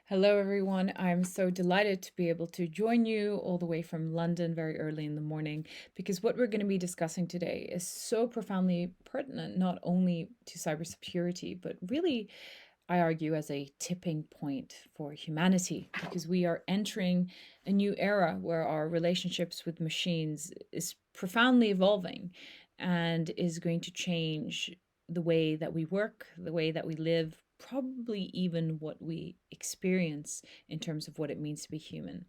Hello, everyone. I'm so delighted to be able to join you all the way from London very early in the morning because what we're going to be discussing today is so profoundly pertinent, not only to cybersecurity, but really, I argue, as a tipping point for humanity because we are entering a new era where our relationships with machines is profoundly evolving and is going to change the way that we work, the way that we live, probably even what we experience in terms of what it means to be human.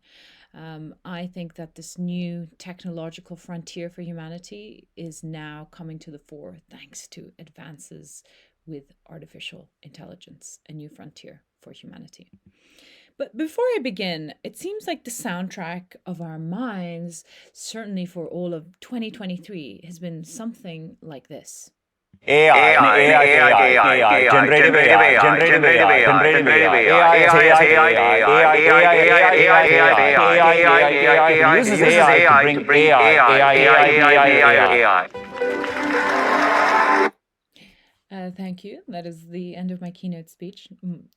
I think that this new technological frontier for humanity is now coming to the fore thanks to advances with artificial intelligence, a new frontier for humanity. But before I begin, it seems like the soundtrack of our minds, certainly for all of 2023, has been something like this. Generative AI, generative AI, generative AI, AI is AI, AI uses AI to bring AI. Thank you. That is the end of my keynote speech.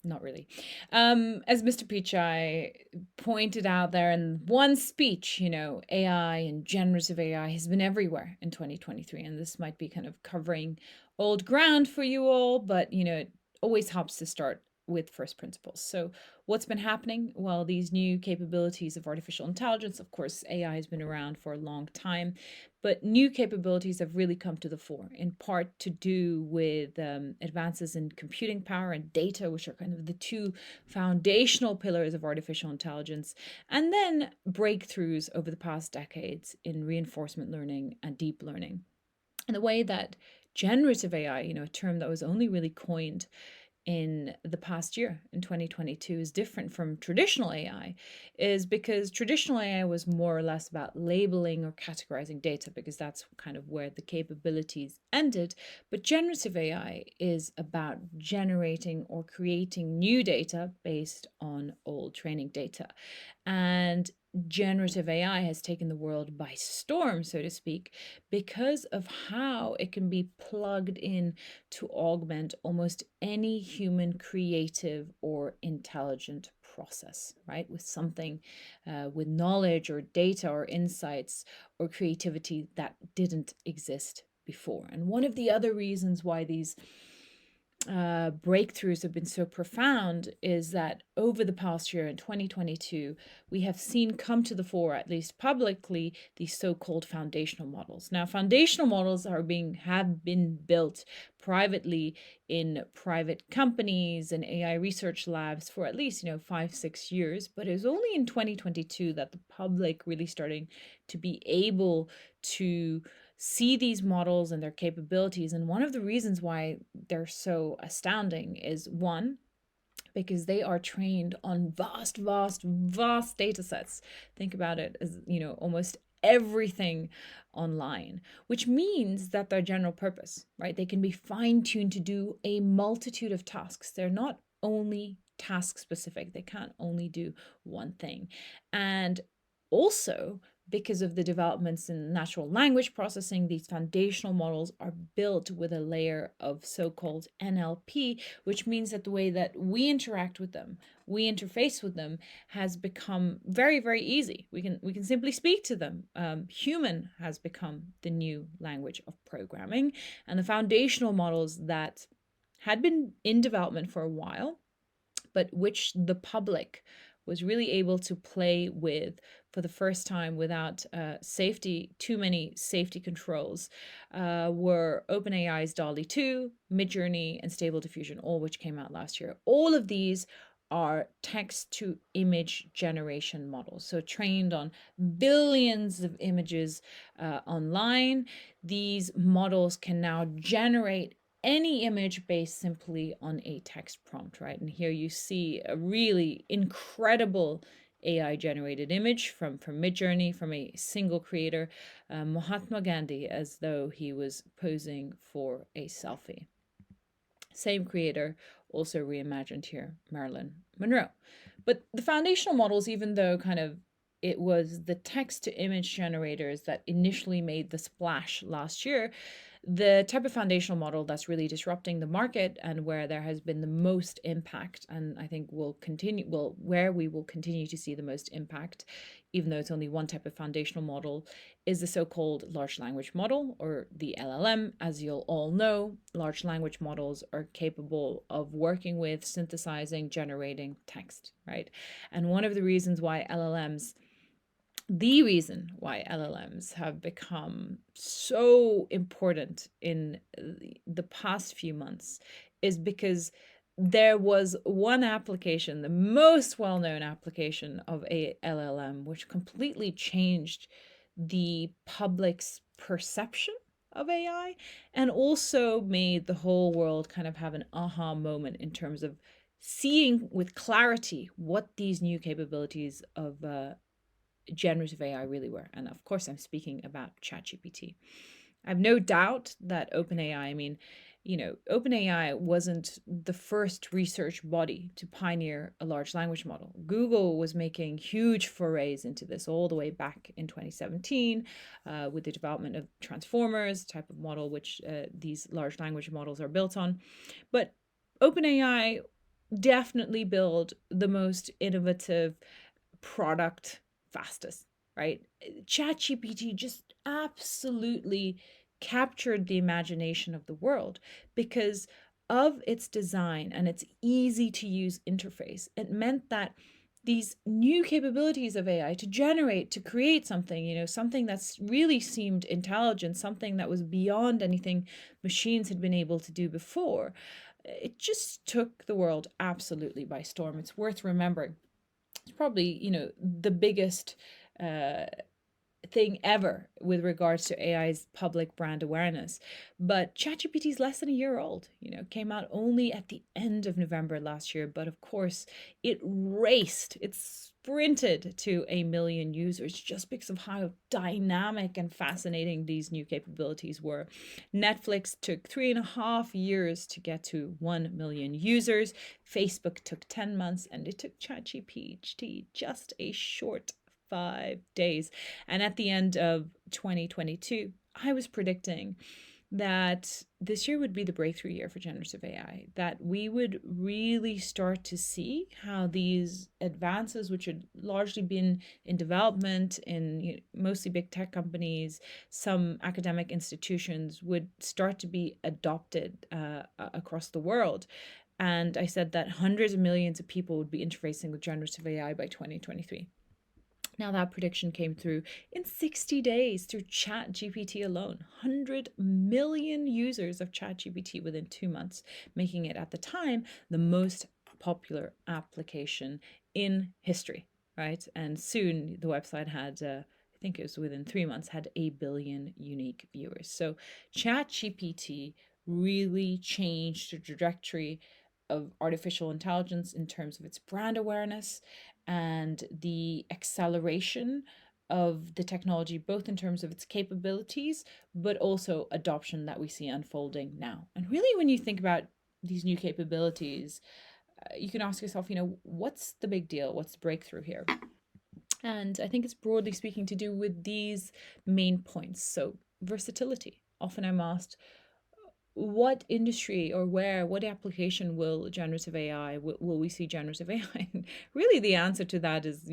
Not really. As Mr. Pichai pointed out there in one speech, AI and generative AI has been everywhere in 2023. And this might be kind of covering old ground for you all, but, it always helps to start with first principles. So what's been happening? Well, these new capabilities of artificial intelligence, of course, AI has been around for a long time, but new capabilities have really come to the fore, in part to do with advances in computing power and data, which are kind of the two foundational pillars of artificial intelligence, and then breakthroughs over the past decades in reinforcement learning and deep learning. And the way that generative AI, a term that was only really coined in the past year in 2022 is different from traditional AI is because traditional AI was more or less about labeling or categorizing data because that's kind of where the capabilities ended. But generative AI is about generating or creating new data based on old training data. And generative AI has taken the world by storm, so to speak, because of how it can be plugged in to augment almost any human creative or intelligent process, right? With something, with knowledge or data or insights or creativity that didn't exist before. And one of the other reasons why these breakthroughs have been so profound is that over the past year in 2022, we have seen come to the fore, at least publicly, these so-called foundational models. Now, foundational models have been built privately in private companies and AI research labs for at least 5-6 years, but it was only in 2022 that the public really starting to be able to see these models and their capabilities. And one of the reasons why they're so astounding is one, because they are trained on vast data sets. Think about it as, almost everything online, which means that they're general purpose, right? They can be fine-tuned to do a multitude of tasks. They're not only task specific. They can't only do one thing. And also, because of the developments in natural language processing, these foundational models are built with a layer of so-called NLP, which means that the way that we interact with them, we interface with them, has become very, very easy. We can simply speak to them. Human has become the new language of programming, and the foundational models that had been in development for a while, but which the public was really able to play with for the first time without too many safety controls, were OpenAI's DALL-E 2, Midjourney, and Stable Diffusion, all which came out last year. All of these are text to image generation models, so trained on billions of images online. These models can now generate any image based simply on a text prompt, right? And here you see a really incredible AI generated image from Midjourney, from a single creator, Mahatma Gandhi, as though he was posing for a selfie. Same creator, also reimagined here, Marilyn Monroe. But the foundational models, even though kind of it was the text to image generators that initially made the splash last year, The type of foundational model that's really disrupting the market and where there has been the most impact, and I think where we will continue to see the most impact, even though it's only one type of foundational model, is the so-called large language model, or the LLM. As you'll all know, large language models are capable of working with, synthesizing, generating text, right? And one of the reasons why LLMs have become so important in the past few months is because there was one application, the most well-known application of a LLM, which completely changed the public's perception of AI and also made the whole world kind of have an aha moment in terms of seeing with clarity what these new capabilities of generative AI really were. And of course, I'm speaking about ChatGPT. I have no doubt that OpenAI, OpenAI wasn't the first research body to pioneer a large language model. Google was making huge forays into this all the way back in 2017 with the development of transformers, type of model which these large language models are built on. But OpenAI definitely built the most innovative product fastest, right? ChatGPT just absolutely captured the imagination of the world because of its design and its easy to use interface. It meant that these new capabilities of AI to generate, to create something, something that's really seemed intelligent, something that was beyond anything machines had been able to do before, it just took the world absolutely by storm. It's worth remembering. It's probably, the biggest thing ever with regards to AI's public brand awareness. But ChatGPT is less than a year old, came out only at the end of November last year. But of course, it sprinted to 1 million users just because of how dynamic and fascinating these new capabilities were. Netflix took 3.5 years to get to 1 million users. Facebook took 10 months, and it took ChatGPT just a short 5 days. And at the end of 2022, I was predicting that this year would be the breakthrough year for generative AI, that we would really start to see how these advances, which had largely been in development in mostly big tech companies, some academic institutions, would start to be adopted across the world. And I said that hundreds of millions of people would be interfacing with generative AI by 2023. Now that prediction came through in 60 days through ChatGPT alone. 100 million users of ChatGPT within 2 months, making it at the time the most popular application in history, right? And soon the website had, I think it was within 3 months, had 1 billion unique viewers. So ChatGPT really changed the trajectory of artificial intelligence in terms of its brand awareness and the acceleration of the technology, both in terms of its capabilities, but also adoption that we see unfolding now. And really, when you think about these new capabilities, you can ask yourself, what's the big deal? What's the breakthrough here? And I think it's broadly speaking to do with these main points. So, versatility. Often I'm asked, what industry or what application will generative AI, will we see generative AI? Really, the answer to that is,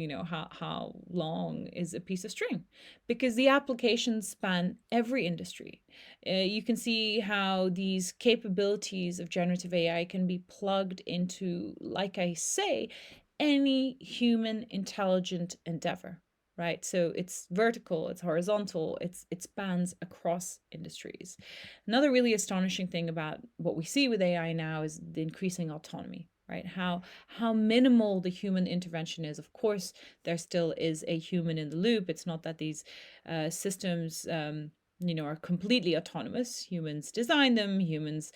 how long is a piece of string? Because the applications span every industry. You can see how these capabilities of generative AI can be plugged into, like I say, any human intelligent endeavor, right? So it's vertical, it's horizontal, it spans across industries. Another really astonishing thing about what we see with AI now is the increasing autonomy, right? How minimal the human intervention is. Of course, there still is a human in the loop. It's not that these systems are completely autonomous. Humans design them, humans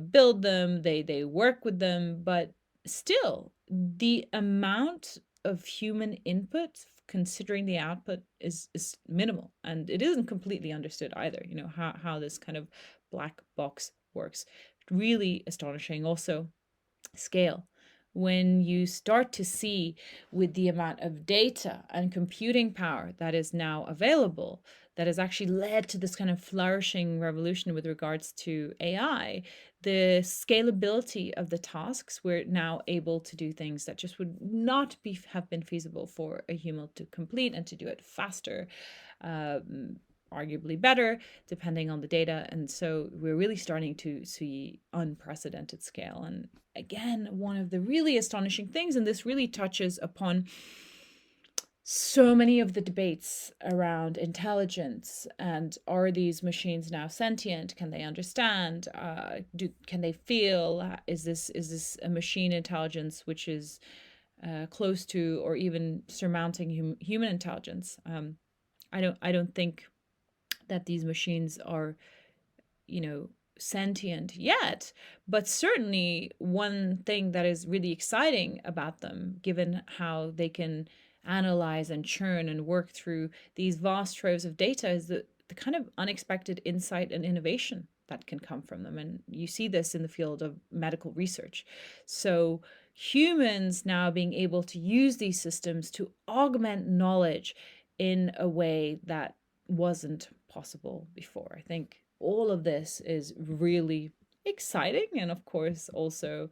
build them, they work with them, but still the amount of human input considering the output is minimal, and it isn't completely understood either, how this kind of black box works. Really astonishing. Also, scale. When you start to see with the amount of data and computing power that is now available, that has actually led to this kind of flourishing revolution with regards to AI, the scalability of the tasks, we're now able to do things that just would not have been feasible for a human to complete, and to do it faster, arguably better, depending on the data. And so we're really starting to see unprecedented scale. And again, one of the really astonishing things, and this really touches upon so many of the debates around intelligence, and are these machines now sentient? Can they understand? Can they feel? Is this a machine intelligence which is close to or even surmounting human intelligence? I don't think that these machines are, sentient yet, but certainly one thing that is really exciting about them, given how they can analyze and churn and work through these vast troves of data, is the kind of unexpected insight and innovation that can come from them. And you see this in the field of medical research. So humans now being able to use these systems to augment knowledge in a way that wasn't possible before. I think all of this is really exciting, and of course also,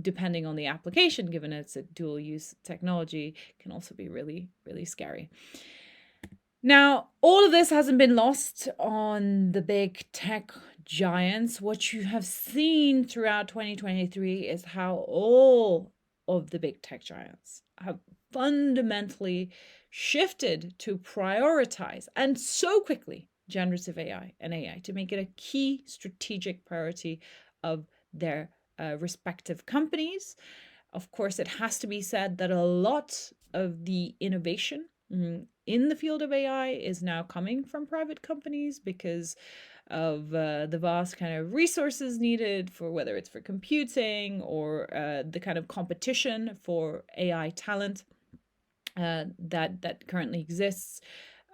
depending on the application, given it's a dual use technology, can also be really, really scary. Now, all of this hasn't been lost on the big tech giants. What you have seen throughout 2023 is how all of the big tech giants have fundamentally shifted to prioritize, and so quickly, generative AI and AI, to make it a key strategic priority of their respective companies. Of course, it has to be said that a lot of the innovation in the field of AI is now coming from private companies, because of the vast kind of resources needed for, whether it's for computing or the kind of competition for AI talent that currently exists.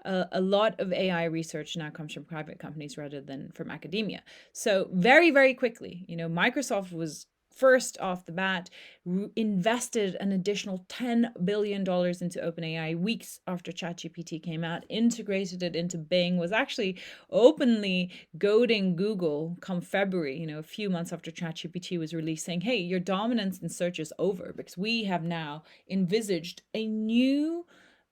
A lot of AI research now comes from private companies rather than from academia. So very, very quickly, Microsoft was first off the bat invested an additional $10 billion into OpenAI weeks after ChatGPT came out, integrated it into Bing, was actually openly goading Google come February, a few months after ChatGPT was released, saying, hey, your dominance in search is over, because we have now envisaged a new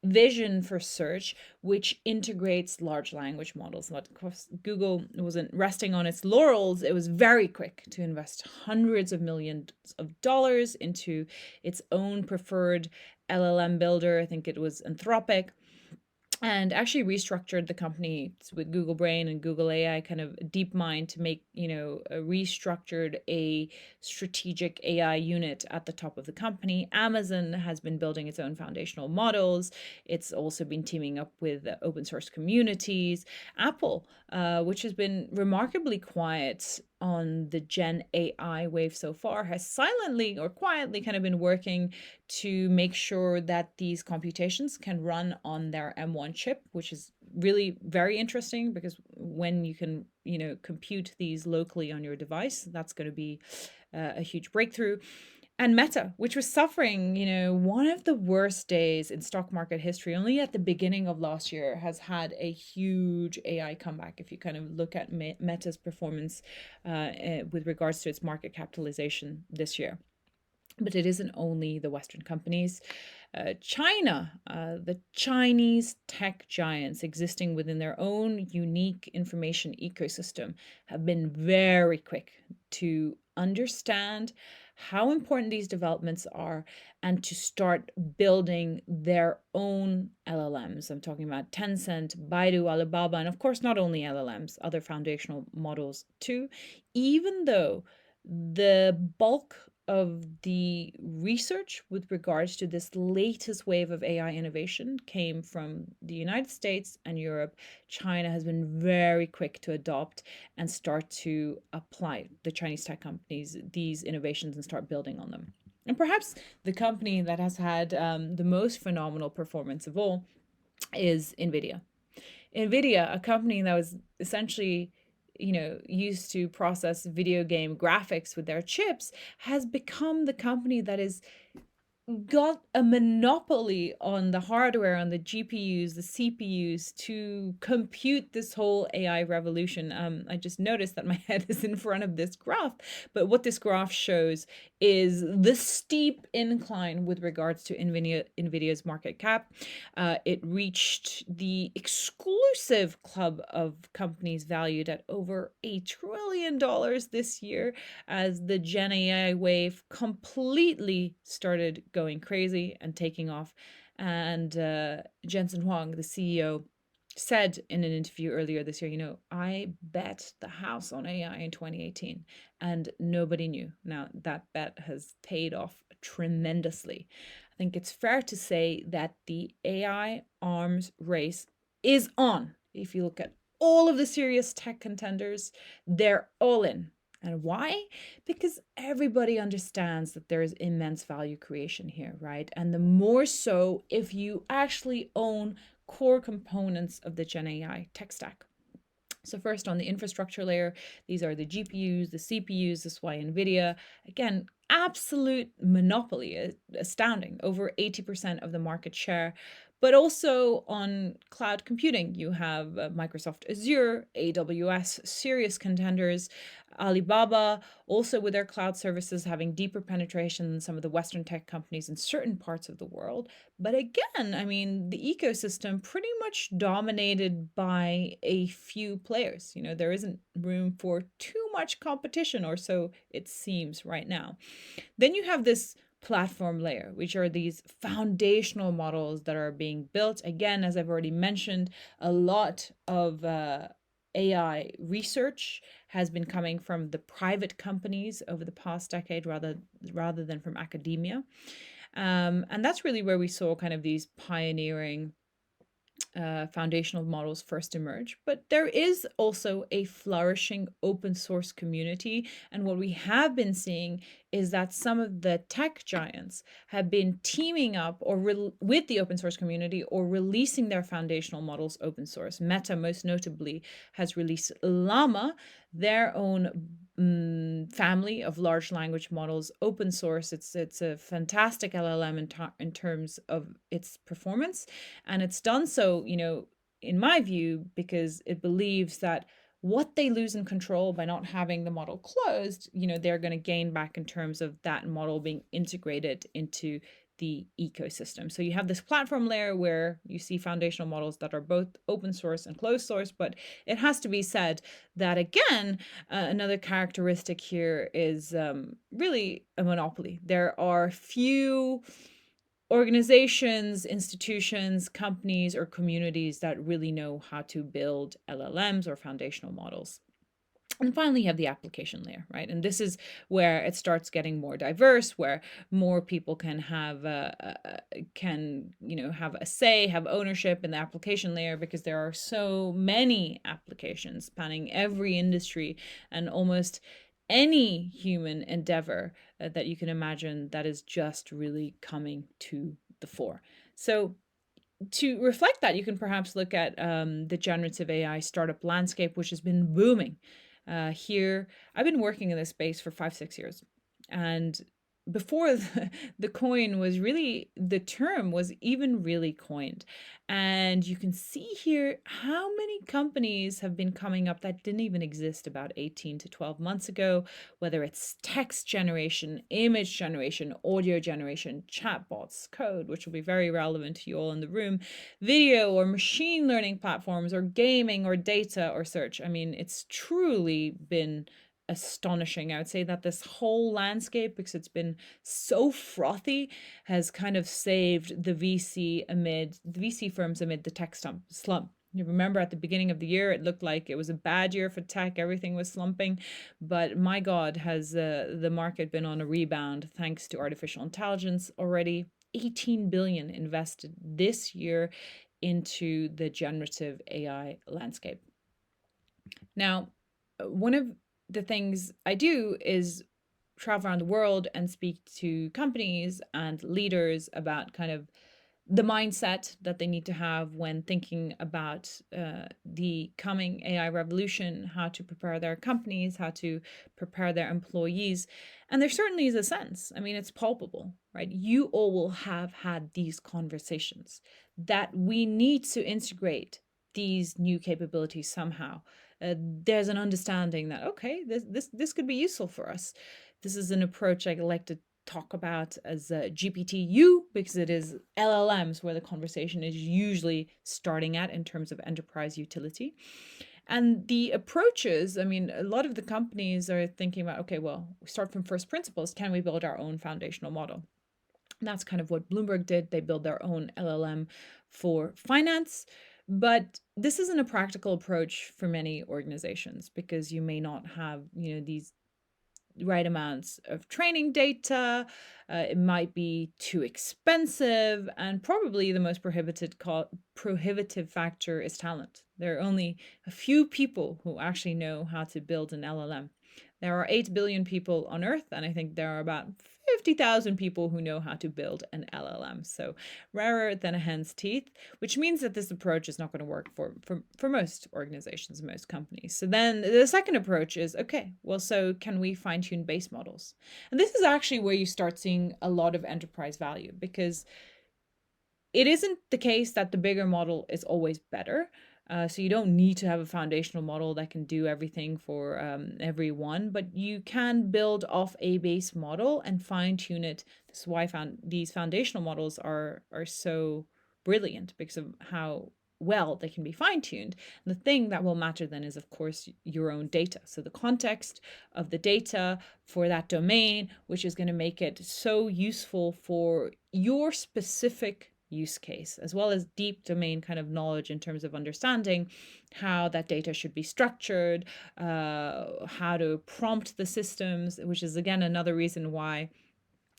vision for search which integrates large language models. But of course, Google wasn't resting on its laurels. It was very quick to invest hundreds of millions of dollars into its own preferred LLM builder. I think it was Anthropic, and actually restructured the company with Google Brain and Google AI, kind of DeepMind, to make, restructured a strategic AI unit at the top of the company. Amazon has been building its own foundational models. It's also been teaming up with open source communities. Apple, which has been remarkably quiet on the Gen AI wave so far, has silently or quietly kind of been working to make sure that these computations can run on their M1 chip, which is really very interesting, because when you can, compute these locally on your device, that's going to be a huge breakthrough. And Meta, which was suffering, one of the worst days in stock market history, only at the beginning of last year, has had a huge AI comeback. If you kind of look at Meta's performance with regards to its market capitalization this year. But it isn't only the Western companies. China, the Chinese tech giants existing within their own unique information ecosystem, have been very quick to understand how important these developments are, and to start building their own LLMs. I'm talking about Tencent, Baidu, Alibaba, and of course, not only LLMs, other foundational models too, even though the bulk of the research with regards to this latest wave of AI innovation came from the United States and Europe. China has been very quick to adopt and start to apply, the Chinese tech companies, these innovations, and start building on them. And perhaps the company that has had the most phenomenal performance of all is NVIDIA. NVIDIA, a company that was essentially used to process video game graphics with their chips, has become the company that is got a monopoly on the hardware, on the GPUs, the CPUs to compute this whole AI revolution. I just noticed that my head is in front of this graph, but what this graph shows is the steep incline with regards to NVIDIA's market cap. It reached the exclusive club of companies valued at over $1 trillion this year, as the Gen AI wave completely started going crazy and taking off. And Jensen Huang, the CEO, said in an interview earlier this year, I bet the house on AI in 2018 and nobody knew. Now that bet has paid off tremendously. I think it's fair to say that the AI arms race is on. If you look at all of the serious tech contenders, they're all in. And why? Because everybody understands that there is immense value creation here, right? And the more so if you actually own core components of the Gen AI tech stack. So first, on the infrastructure layer, these are the GPUs, the CPUs. This is why NVIDIA, again, absolute monopoly, astounding, over 80% of the market share. But also on cloud computing, you have Microsoft Azure, AWS, serious contenders, Alibaba, also with their cloud services having deeper penetration than some of the Western tech companies in certain parts of the world. But again, I mean, the ecosystem pretty much dominated by a few players. There isn't room for too much competition, or so it seems right now. Then you have this platform layer, which are these foundational models that are being built. Again, as I've already mentioned, a lot of AI research has been coming from the private companies over the past decade rather than from academia. And that's really where we saw kind of these pioneering foundational models first emerge. But there is also a flourishing open source community. And what we have been seeing is that some of the tech giants have been teaming up with the open source community or releasing their foundational models open source. Meta, most notably, has released Llama, their own family of large language models, open source. It's a fantastic LLM in terms of its performance, and it's done so, in my view, because it believes that what they lose in control by not having the model closed, they're going to gain back in terms of that model being integrated into the ecosystem. So you have this platform layer where you see foundational models that are both open source and closed source, but it has to be said that, again, another characteristic here is really a monopoly. There are few organizations, institutions, companies, or communities that really know how to build LLMs or foundational models. And finally, you have the application layer, right? And this is where it starts getting more diverse, where more people can have have a say, have ownership in the application layer, because there are so many applications spanning every industry and almost any human endeavor that you can imagine that is just really coming to the fore. So to reflect that, you can perhaps look at the generative AI startup landscape, which has been booming. Here, I've been working in this space for 5-6 years, and before the term was even really coined. And you can see here how many companies have been coming up that didn't even exist about 18 to 12 months ago, whether it's text generation, image generation, audio generation, chatbots, code, which will be very relevant to you all in the room, video or machine learning platforms, or gaming, or data, or search. I mean, it's truly been astonishing. I would say that this whole landscape, because it's been so frothy, has kind of saved the VC firms amid the tech slump. You remember at the beginning of the year, it looked like it was a bad year for tech. Everything was slumping. But my God, has the market been on a rebound thanks to artificial intelligence already. 18 billion invested this year into the generative AI landscape. Now, one of the things I do is travel around the world and speak to companies and leaders about kind of the mindset that they need to have when thinking about the coming AI revolution, how to prepare their companies, how to prepare their employees. And there certainly is a sense. I mean, it's palpable, right? You all will have had these conversations that we need to integrate these new capabilities somehow. There's an understanding that, okay, this could be useful for us. This is an approach I like to talk about as GPTU, because it is LLMs where the conversation is usually starting at in terms of enterprise utility. And the approaches, I mean, a lot of the companies are thinking about, okay, well, we start from first principles. Can we build our own foundational model? And that's kind of what Bloomberg did. They built their own LLM for finance. But this isn't a practical approach for many organizations, because you may not have, these right amounts of training data. It might be too expensive, and probably the most prohibitive factor is talent. There are only a few people who actually know how to build an LLM. There are 8 billion people on Earth, and I think there are about 50,000 people who know how to build an LLM. So rarer than a hen's teeth, which means that this approach is not going to work for most organizations, most companies. So then the second approach is, okay, well, so can we fine tune base models? And this is actually where you start seeing a lot of enterprise value, because it isn't the case that the bigger model is always better. So you don't need to have a foundational model that can do everything for everyone, but you can build off a base model and fine tune it. This is why these foundational models are so brilliant, because of how well they can be fine tuned. The thing that will matter then is, of course, your own data. So the context of the data for that domain, which is going to make it so useful for your specific use case, as well as deep domain kind of knowledge in terms of understanding how that data should be structured, how to prompt the systems, which is again another reason why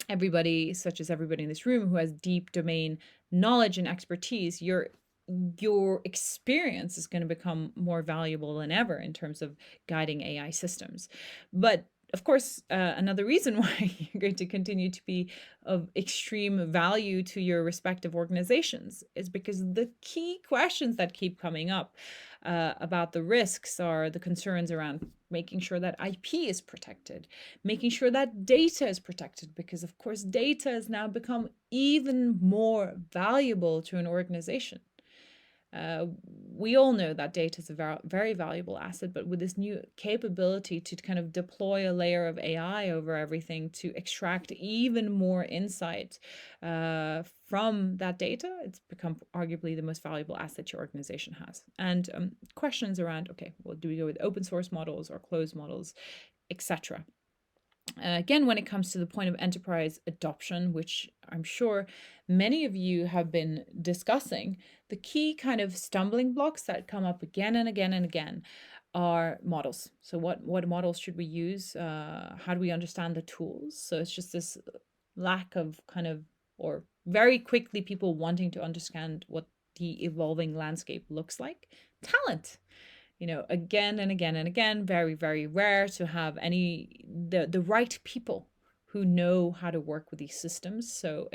everybody, such as everybody in this room, who has deep domain knowledge and expertise, your experience is going to become more valuable than ever in terms of guiding AI systems. But of course, another reason why you're going to continue to be of extreme value to your respective organizations is because the key questions that keep coming up about the risks are the concerns around making sure that IP is protected, making sure that data is protected, because of course data has now become even more valuable to an organization. We all know that data is a very valuable asset, but with this new capability to kind of deploy a layer of AI over everything to extract even more insight from that data, it's become arguably the most valuable asset your organization has. And questions around, okay, well, do we go with open source models or closed models, etc. Again, when it comes to the point of enterprise adoption, which I'm sure many of you have been discussing, the key kind of stumbling blocks that come up again and again and again are models. So what models should we use? How do we understand the tools? So it's just this lack of kind of, or very quickly people wanting to understand what the evolving landscape looks like. Talent. Again and again and again, very, very rare to have the right people who know how to work with these systems. So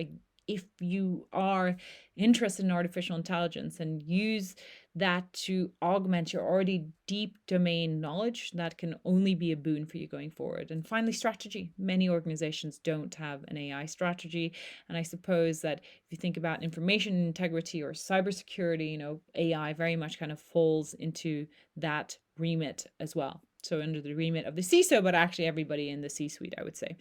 if you are interested in artificial intelligence and use that to augment your already deep domain knowledge, that can only be a boon for you going forward. And finally, strategy. Many organizations don't have an AI strategy. And I suppose that if you think about information integrity or cybersecurity, AI very much kind of falls into that remit as well. So under the remit of the CISO, but actually everybody in the C-suite, I would say.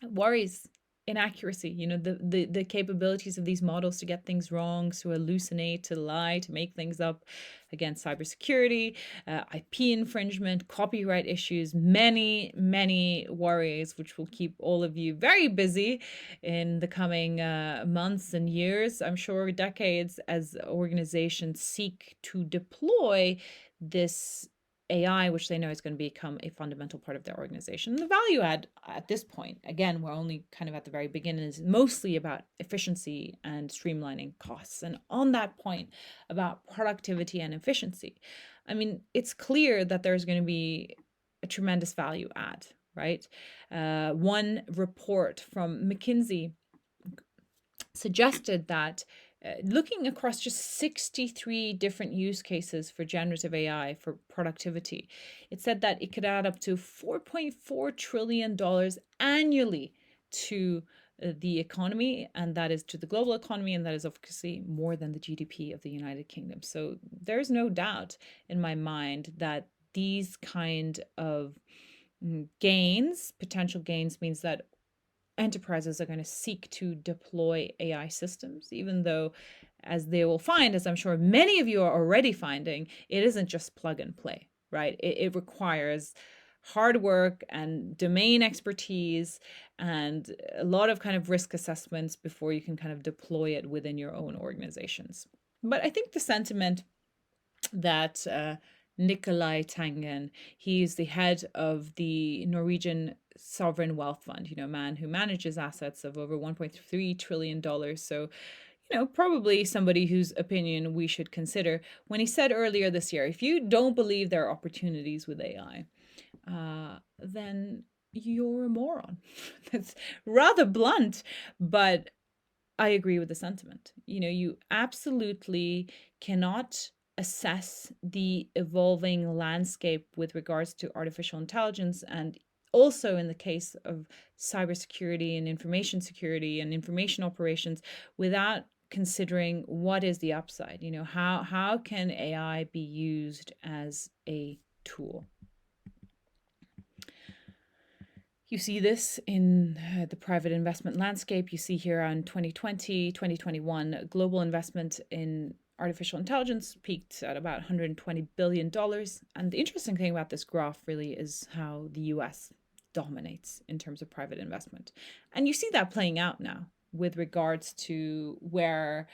Worries, inaccuracy, the capabilities of these models to get things wrong, to hallucinate, to lie, to make things up. Again, cybersecurity, IP infringement, copyright issues, many, many worries, which will keep all of you very busy in the coming months and years, I'm sure decades, as organizations seek to deploy this AI, which they know is going to become a fundamental part of their organization. The value add at this point, again, we're only kind of at the very beginning, is mostly about efficiency and streamlining costs. And on that point about productivity and efficiency, I mean, it's clear that there's going to be a tremendous value add, right? One report from McKinsey suggested that looking across just 63 different use cases for generative AI for productivity, it said that it could add up to $4.4 trillion annually to the economy, and that is to the global economy, and that is obviously more than the GDP of the United Kingdom. So there's no doubt in my mind that these kind of gains, potential gains, means that enterprises are going to seek to deploy AI systems, even though, as they will find, as I'm sure many of you are already finding, it isn't just plug and play, right? It requires hard work and domain expertise and a lot of kind of risk assessments before you can kind of deploy it within your own organizations. But I think the sentiment that Nikolai Tangen, he's the head of the Norwegian Sovereign Wealth Fund, a man who manages assets of over $1.3 trillion. So, probably somebody whose opinion we should consider when he said earlier this year, if you don't believe there are opportunities with AI, then you're a moron. That's rather blunt, but I agree with the sentiment. You absolutely cannot assess the evolving landscape with regards to artificial intelligence, and also in the case of cybersecurity and information security and information operations, without considering what is the upside. How can AI be used as a tool? You see this in the private investment landscape. You see here on 2020, 2021, global investment in artificial intelligence peaked at about $120 billion. And the interesting thing about this graph really is how the US dominates in terms of private investment. And you see that playing out now with regards to where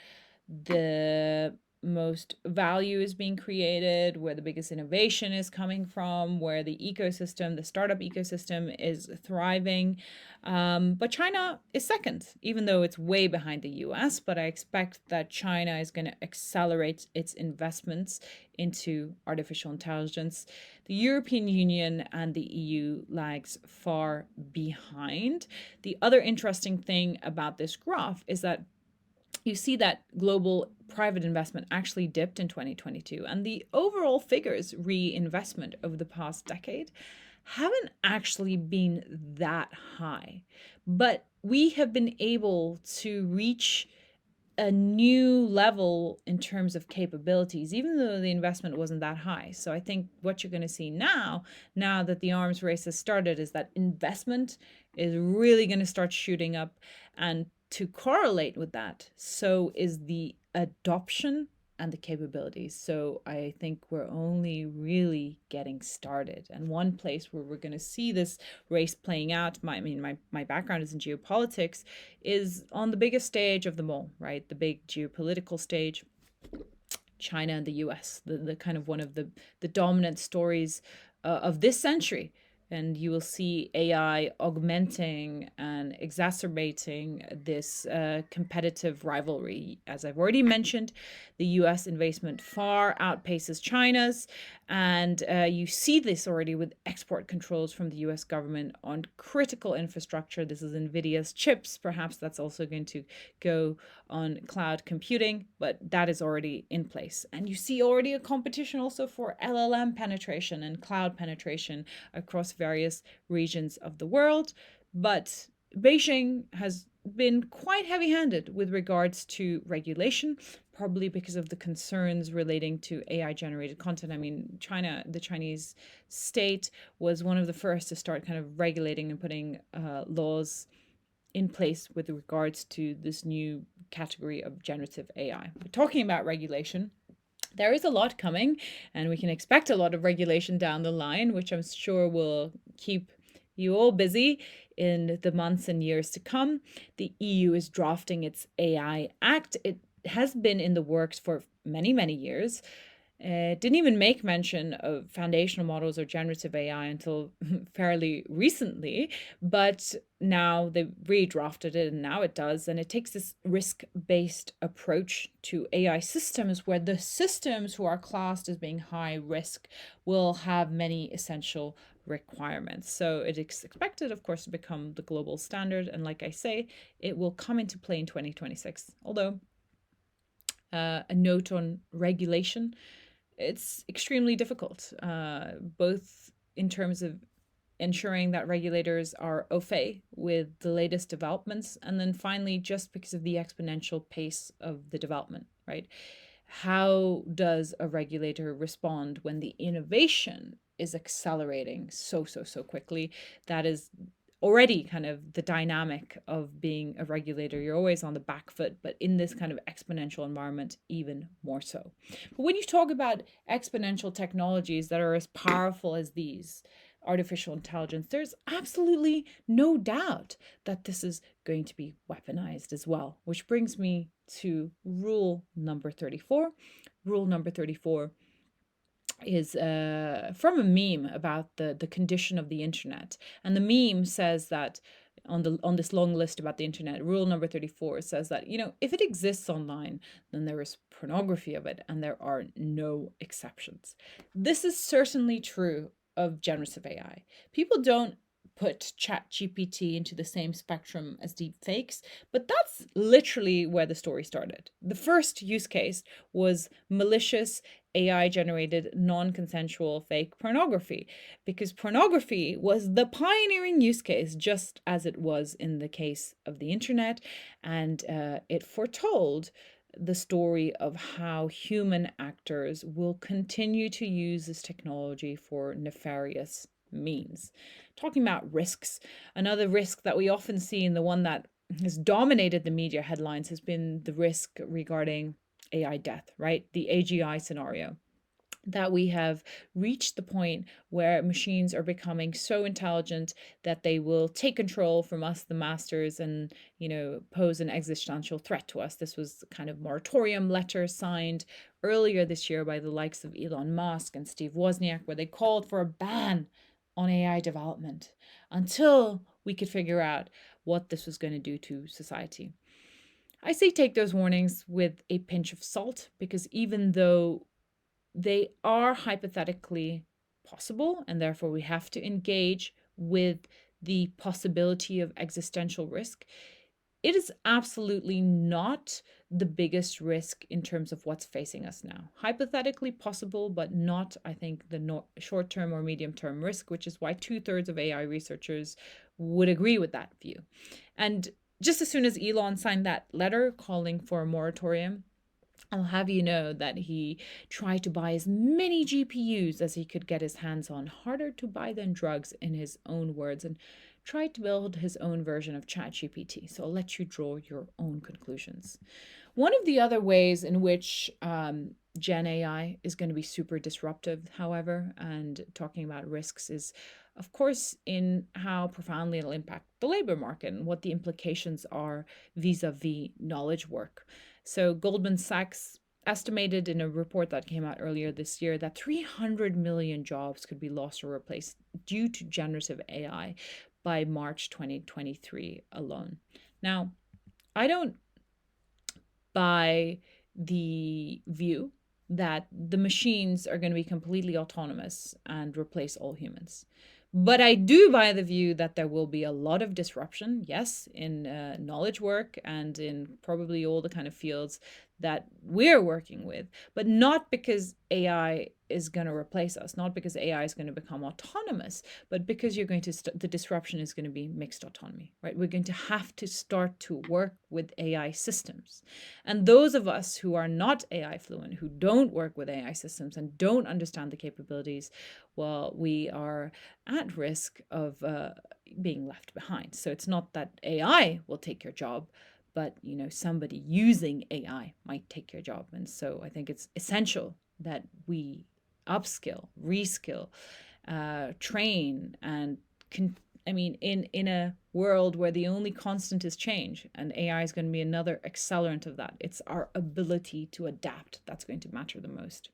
the most value is being created, where the biggest innovation is coming from, where the ecosystem, the startup ecosystem is thriving. But China is second, even though it's way behind the US. But I expect that China is going to accelerate its investments into artificial intelligence. The European Union and the EU lags far behind. The other interesting thing about this graph is that you see that global private investment actually dipped in 2022, and the overall figures reinvestment over the past decade haven't actually been that high. But we have been able to reach a new level in terms of capabilities, even though the investment wasn't that high. So I think what you're going to see now that the arms race has started, is that investment is really going to start shooting up. And to correlate with that, so is the adoption and the capabilities. So I think we're only really getting started. And one place where we're going to see this race playing out, my background is in geopolitics, is on the biggest stage of them all, right? The big geopolitical stage. China and the US, the kind of one of the dominant stories of this century. And you will see AI augmenting and exacerbating this competitive rivalry. As I've already mentioned, the US investment far outpaces China's. And you see this already with export controls from the US government on critical infrastructure. This is NVIDIA's chips. Perhaps that's also going to go on cloud computing, but that is already in place. And you see already a competition also for LLM penetration and cloud penetration across various regions of the world. But Beijing has been quite heavy-handed with regards to regulation, probably because of the concerns relating to AI-generated content. I mean, the Chinese state was one of the first to start kind of regulating and putting laws in place with regards to this new category of generative AI. We're talking about regulation. There is a lot coming, and we can expect a lot of regulation down the line, which I'm sure will keep you all busy in the months and years to come. The EU is drafting its AI Act. It has been in the works for many, many years. It didn't even make mention of foundational models or generative AI until fairly recently, but now they've redrafted it, and now it does. And it takes this risk-based approach to AI systems, where the systems who are classed as being high risk will have many essential requirements. So it is expected, of course, to become the global standard. And like I say, it will come into play in 2026. Although, a note on regulation, it's extremely difficult, both in terms of ensuring that regulators are au fait with the latest developments, and then finally, just because of the exponential pace of the development, right? How does a regulator respond when the innovation is accelerating so quickly? That is already kind of the dynamic of being a regulator. You're always on the back foot, but in this kind of exponential environment, even more so. But when you talk about exponential technologies that are as powerful as these, artificial intelligence, there's absolutely no doubt that this is going to be weaponized as well, which brings me to rule number 34. Rule number 34 is from a meme about the condition of the internet. And the meme says that on this long list about the internet, rule number 34 says that, if it exists online, then there is pornography of it, and there are no exceptions. This is certainly true of generative AI. People don't put ChatGPT into the same spectrum as deepfakes, but that's literally where the story started. The first use case was malicious AI generated non-consensual fake pornography, because pornography was the pioneering use case, just as it was in the case of the internet, and it foretold the story of how human actors will continue to use this technology for nefarious means. Talking about risks, another risk that we often see, and the one that has dominated the media headlines, has been the risk regarding AI death, right? The AGI scenario. That we have reached the point where machines are becoming so intelligent that they will take control from us, the masters, and pose an existential threat to us. This was kind of moratorium letter signed earlier this year by the likes of Elon Musk and Steve Wozniak, where they called for a ban on AI development until we could figure out what this was going to do to society. I say take those warnings with a pinch of salt, because even though they are hypothetically possible, and therefore we have to engage with the possibility of existential risk, it is absolutely not the biggest risk in terms of what's facing us now. Hypothetically possible, but not, I think, the short-term or medium-term risk, which is why 2/3 of AI researchers would agree with that view. And just as soon as Elon signed that letter calling for a moratorium, I'll have you know that he tried to buy as many GPUs as he could get his hands on, harder to buy than drugs, in his own words, and tried to build his own version of ChatGPT. So I'll let you draw your own conclusions. One of the other ways in which Gen AI is going to be super disruptive, however, and talking about risks, is, of course, in how profoundly it'll impact the labor market and what the implications are vis-a-vis knowledge work. So Goldman Sachs estimated in a report that came out earlier this year that 300 million jobs could be lost or replaced due to generative AI by March 2023 alone. Now, I don't buy the view that the machines are going to be completely autonomous and replace all humans. But I do buy the view that there will be a lot of disruption, yes, in knowledge work and in probably all the kind of fields that we're working with, but not because AI is going to replace us, not because AI is going to become autonomous, but because you're going to the disruption is going to be mixed autonomy, right? We're going to have to start to work with AI systems. And those of us who are not AI fluent, who don't work with AI systems and don't understand the capabilities, well, we are at risk of being left behind. So it's not that AI will take your job, but somebody using AI might take your job. And so I think it's essential that we upskill, reskill, train, and in a world where the only constant is change, and AI is going to be another accelerant of that. It's our ability to adapt that's going to matter the most.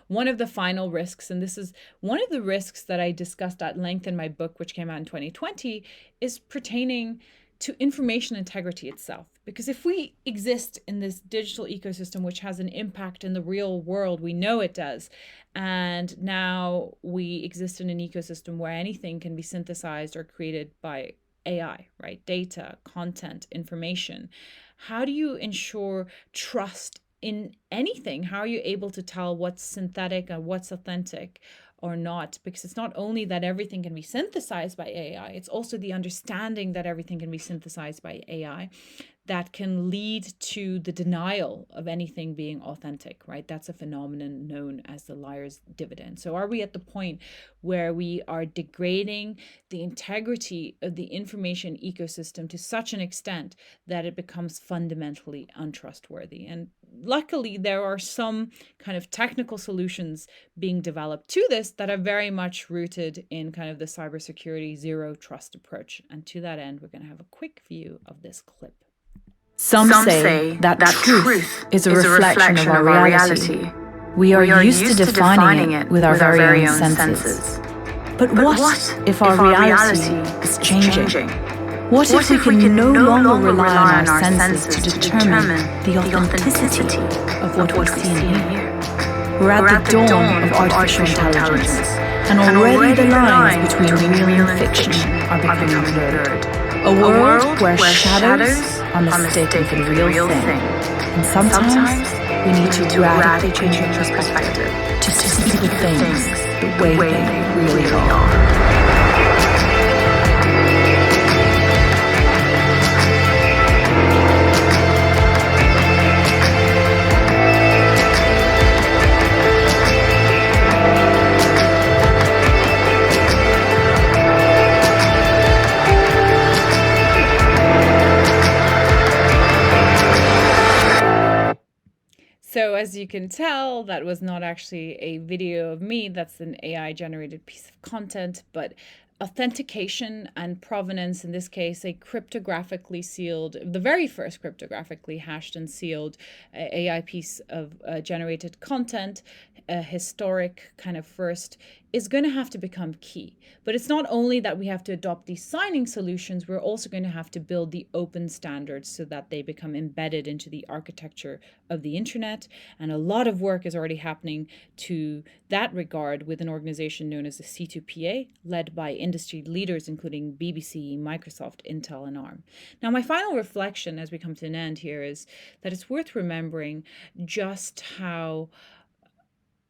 One of the final risks, and this is one of the risks that I discussed at length in my book, which came out in 2020, is pertaining to information integrity itself. Because if we exist in this digital ecosystem, which has an impact in the real world, we know it does, and now we exist in an ecosystem where anything can be synthesized or created by AI, right? Data, content, information. How do you ensure trust in anything? How are you able to tell what's synthetic and what's authentic or not? Because it's not only that everything can be synthesized by AI, it's also the understanding that everything can be synthesized by AI that can lead to the denial of anything being authentic, right? That's a phenomenon known as the liar's dividend. So are we at the point where we are degrading the integrity of the information ecosystem to such an extent that it becomes fundamentally untrustworthy? And luckily, there are some kind of technical solutions being developed to this that are very much rooted in kind of the cybersecurity zero trust approach. And to that end, we're going to have a quick view of this clip. Some say that truth is a reflection of our reality. We are used to defining it with our very own senses. But what if our reality is changing? What if we can no longer rely on our senses to determine the authenticity of what we see and hear? We're at the dawn of artificial intelligence, and already the lines between real and fiction are becoming blurred. A world where shadows are mistaken for the real thing. And sometimes we need to radically change our perspective to see the things the way they really are. So as you can tell, that was not actually a video of me. That's an AI generated piece of content, but authentication and provenance, in this case, a cryptographically sealed, the very first cryptographically hashed and sealed AI piece of generated content, a historic kind of first, is going to have to become key. But it's not only that we have to adopt these signing solutions, we're also going to have to build the open standards so that they become embedded into the architecture of the internet. And a lot of work is already happening to that regard with an organization known as the C2PA, led by industry leaders including BBC, Microsoft, Intel, and ARM. Now, my final reflection as we come to an end here is that it's worth remembering just how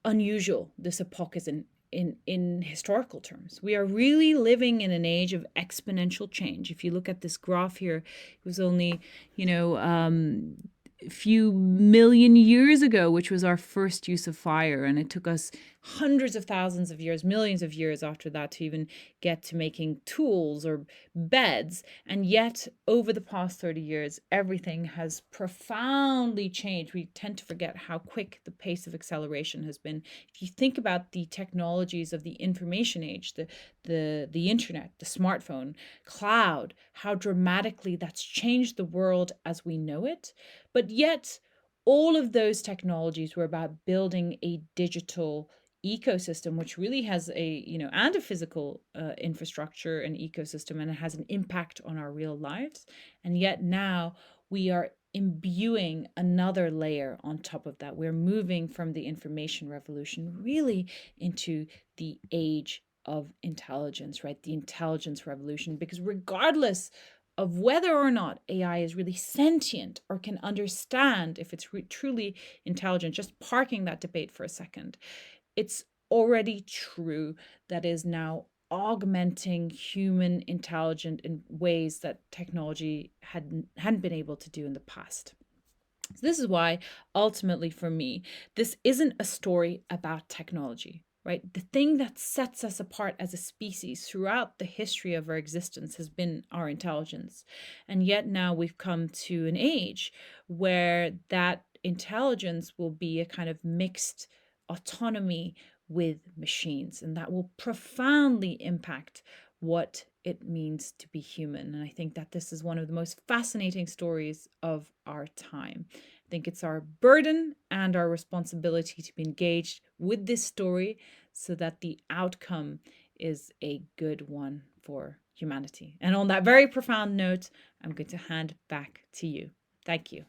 unusual this epoch is in historical terms. We are really living in an age of exponential change. If you look at this graph here, it was only, a few million years ago, which was our first use of fire. And it took us hundreds of thousands of years, millions of years after that to even get to making tools or beds. And yet, over the past 30 years, everything has profoundly changed. We tend to forget how quick the pace of acceleration has been. If you think about the technologies of the information age, the internet, the smartphone, cloud, how dramatically that's changed the world as we know it. But yet, all of those technologies were about building a digital ecosystem, which really has and a physical infrastructure and ecosystem, and it has an impact on our real lives. And yet now we are imbuing another layer on top of that. We're moving from the information revolution really into the age of intelligence, right? The intelligence revolution, because regardless of whether or not AI is really sentient or can understand if it's truly intelligent, just parking that debate for a second, it's already true that is now augmenting human intelligence in ways that technology hadn't been able to do in the past. So this is why, ultimately for me, this isn't a story about technology. Right? The thing that sets us apart as a species throughout the history of our existence has been our intelligence. And yet now we've come to an age where that intelligence will be a kind of mixed autonomy with machines, and that will profoundly impact what it means to be human. And I think that this is one of the most fascinating stories of our time. I think it's our burden and our responsibility to be engaged with this story so that the outcome is a good one for humanity. And on that very profound note, I'm going to hand back to you. Thank you.